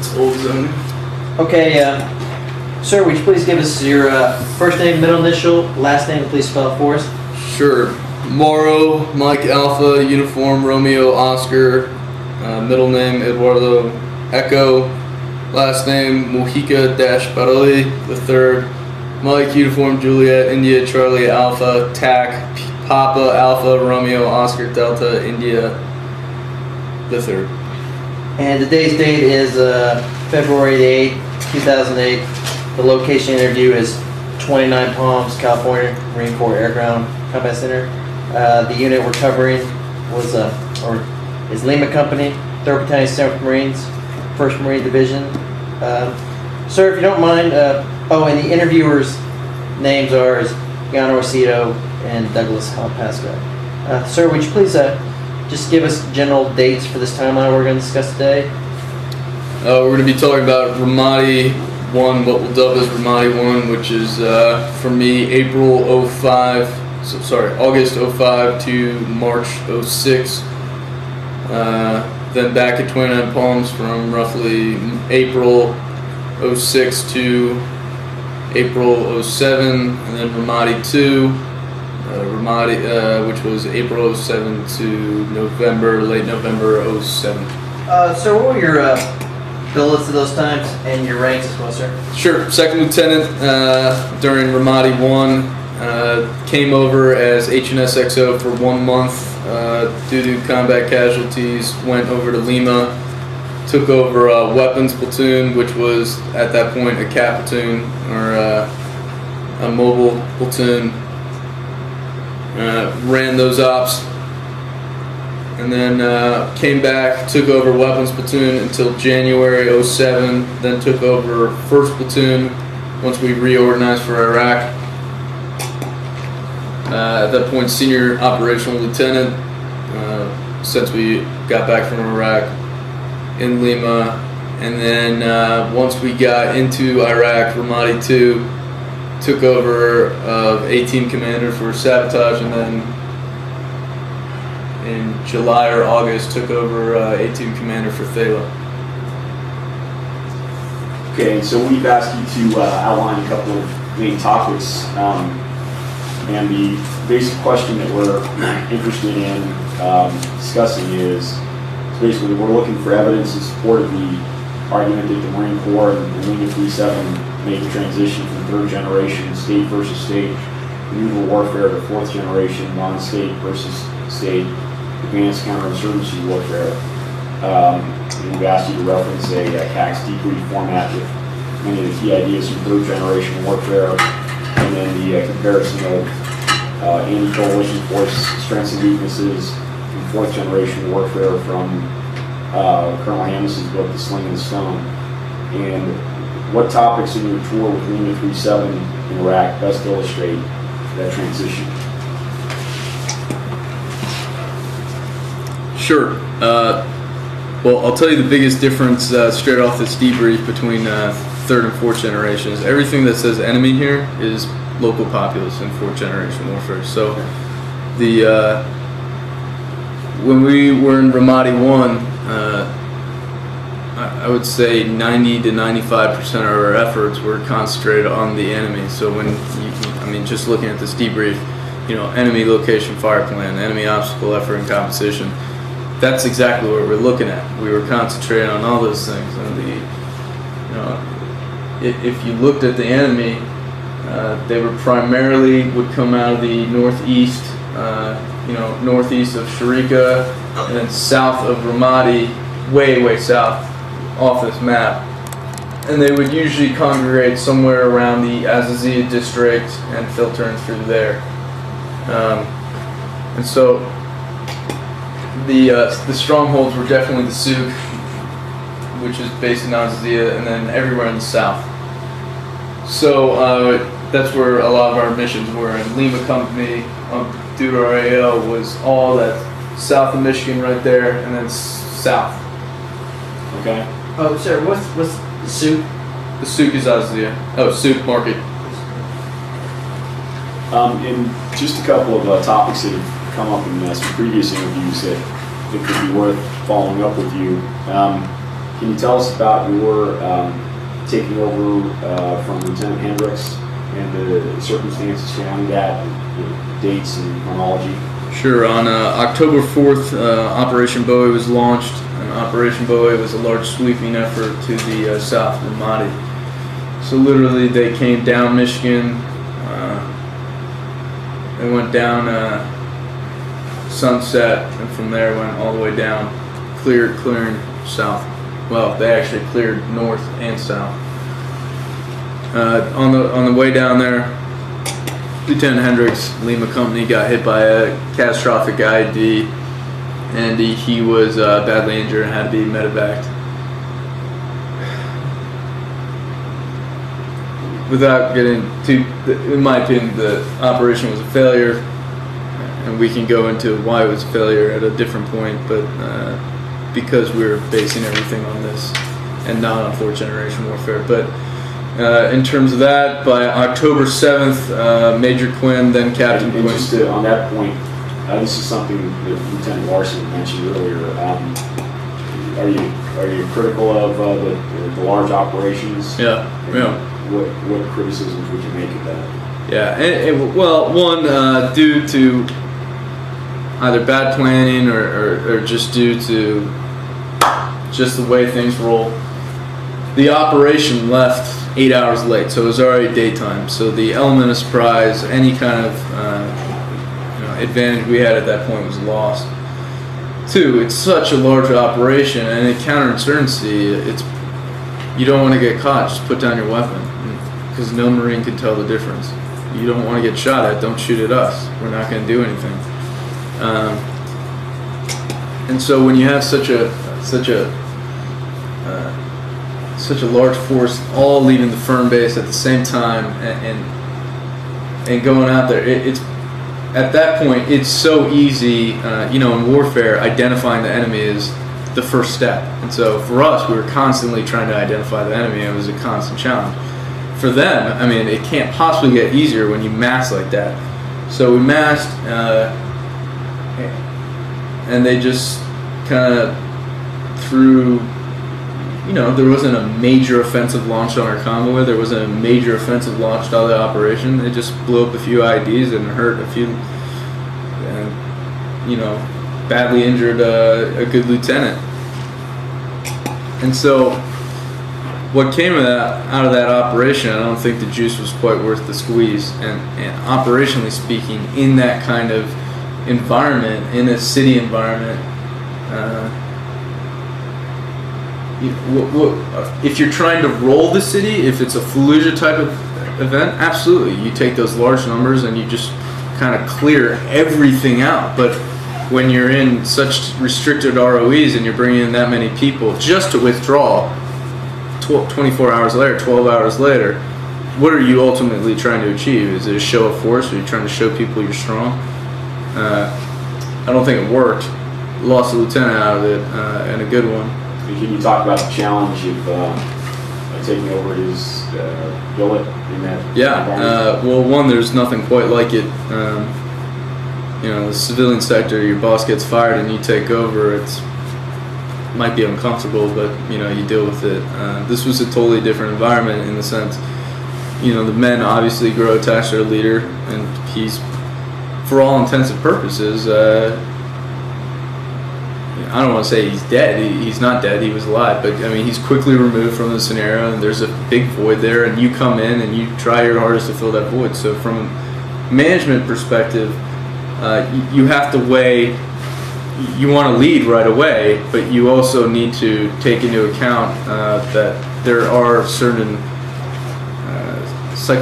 It's old zoning. Okay, sir, would you please give us your first name, middle initial, last name, and please spell it for us? Sure. Morrow, Mike Alpha, Uniform Romeo Oscar, middle name Eduardo Echo, last name Mujica-Baroli the third, Mike Uniform Juliet India Charlie Alpha TAC Papa Alpha Romeo Oscar Delta India the third. And today's date is February the 8th, 2008. The location interview is 29 Palms, California, Marine Corps Air Ground Combat Center. The unit we're covering was is Lima Company, 3rd Battalion, 7th Marines, 1st Marine Division. Sir, if you don't mind, and the interviewers' names are Yano Rosito and Douglas Pasco. Sir, would you please just give us general dates for this timeline we're going to discuss today? We're going to be talking about Ramadi 1, what we'll dub as Ramadi 1, which is for me August 05 to March 06. Then back at 29 Palms from roughly April 06 to April 07, and then Ramadi 2, which was April 07 to late November 07. Sir, what were your billets at those times and your ranks as well, sir? Sure. Second lieutenant during Ramadi 1. Came over as HNS XO for 1 month due to combat casualties. Went over to Lima, took over a weapons platoon, which was at that point a CAT platoon or a mobile platoon. Ran those ops, and then came back, took over weapons platoon until January 07. Then took over 1st platoon once we reorganized for Iraq. At that point, senior operational lieutenant since we got back from Iraq in Lima. And then once we got into Iraq, Ramadi 2 took over A-Team commander for sabotage, and then in July or August took over A-Team commander for Thala. Okay, so we've asked you to outline a couple of main topics. And the basic question that we're interested in discussing is basically we're looking for evidence in support of the argument that the Marine Corps and the Lima 37 made the transition from 3rd generation state versus state maneuver warfare to 4th generation non-state versus state advanced counterinsurgency warfare. And we've asked you to reference a CACS debrief format with many of the key ideas from 3rd generation warfare, and then the comparison of anti-coalition force strengths and weaknesses in 4th generation warfare from Colonel Hammondson's book, The Sling and the Stone. And what topics in your tour with Lima 37 in Iraq best illustrate that transition? Sure. Well, I'll tell you the biggest difference straight off this debrief between 3rd and 4th generations. Everything that says enemy here is local populace in 4th generation warfare. So the when we were in Ramadi 1, I would say 90 to 95% of our efforts were concentrated on the enemy. So when just looking at this debrief, enemy location fire plan, enemy obstacle effort and composition, that's exactly what we're looking at. We were concentrating on all those things. And if you looked at the enemy, they were primarily would come out of the northeast, northeast of Sharika, and then south of Ramadi, way south off this map. And they would usually congregate somewhere around the Azazia district and filtering through there. And so the strongholds were definitely the Souk, which is based in Azazia, and then everywhere in the south. So that's where a lot of our missions were. And Lima Company due to our AO was all that south of Michigan right there, and then south. Okay. Oh, sir, what's the Souk? The Souk is Azazia. Oh, Souk Market. And just a couple of topics that have come up in some previous interviews that it could be worth following up with you. Can Can you tell us about your taking over from Lieutenant Hendricks and the circumstances surrounding that, dates and chronology? Sure. On October 4th, Operation Bowie was launched. And Operation Bowie was a large sweeping effort to the south of Ramadi. So literally they came down Michigan, they went down Sunset, and from there went all the way down, clearing south. Well, they actually cleared north and south. On the way down there, Lieutenant Hendricks, Lima Company, got hit by a catastrophic IED, and he was badly injured and had to be medevaced. Without getting too, in my opinion, the operation was a failure, and we can go into why it was a failure at a different point, but because we were basing everything on this and not on fourth generation warfare. But in terms of that, by October 7th, Major Quinn, then Captain And Quinn. just on that point, this is something that Lieutenant Larson mentioned earlier. Are you critical of the large operations? Yeah, yeah. What criticisms would you make of that? Yeah, well, one, due to either bad planning or just due to just the way things roll, the operation left 8 hours late, so it was already daytime. So the element of surprise, any kind of advantage we had at that point was lost. Two, it's such a large operation, and in counterinsurgency, you don't want to get caught. Just put down your weapon, because no Marine can tell the difference. You don't want to get shot at, don't shoot at us. We're not going to do anything. And so when you have such a large force all leaving the firm base at the same time and going out there, it's at that point it's so easy. In warfare, identifying the enemy is the first step. And so for us, we were constantly trying to identify the enemy. It was a constant challenge. For them, I mean, it can't possibly get easier when you mass like that. So we massed, and they just kind of threw, there wasn't a major offensive launched on our convoy. There wasn't a major offensive launched on the operation. They just blew up a few IEDs and hurt a few, badly injured a good lieutenant. And so what came out of that operation, I don't think the juice was quite worth the squeeze. And operationally speaking, in that kind of environment, in a city environment, if you're trying to roll the city, if it's a Fallujah type of event, absolutely, you take those large numbers and you just kind of clear everything out. But when you're in such restricted ROEs and you're bringing in that many people just to withdraw 24 hours later, 12 hours later, what are you ultimately trying to achieve? Is it a show of force? Are you trying to show people you're strong? I don't think it worked. Lost a lieutenant out of it, and a good one. Can you talk about the challenge of taking over his billet in that environment? Well, one, there's nothing quite like it. The civilian sector, your boss gets fired and you take over. It might be uncomfortable, but you deal with it. This was a totally different environment in the sense, the men obviously grow attached to their leader, and he's, for all intents and purposes, I don't want to say he's dead. He's not dead. He was alive, but I mean, he's quickly removed from the scenario, and there's a big void there, and you come in and you try your hardest to fill that void. So from a management perspective, you have to weigh. You want to lead right away, but you also need to take into account that there are certain psychological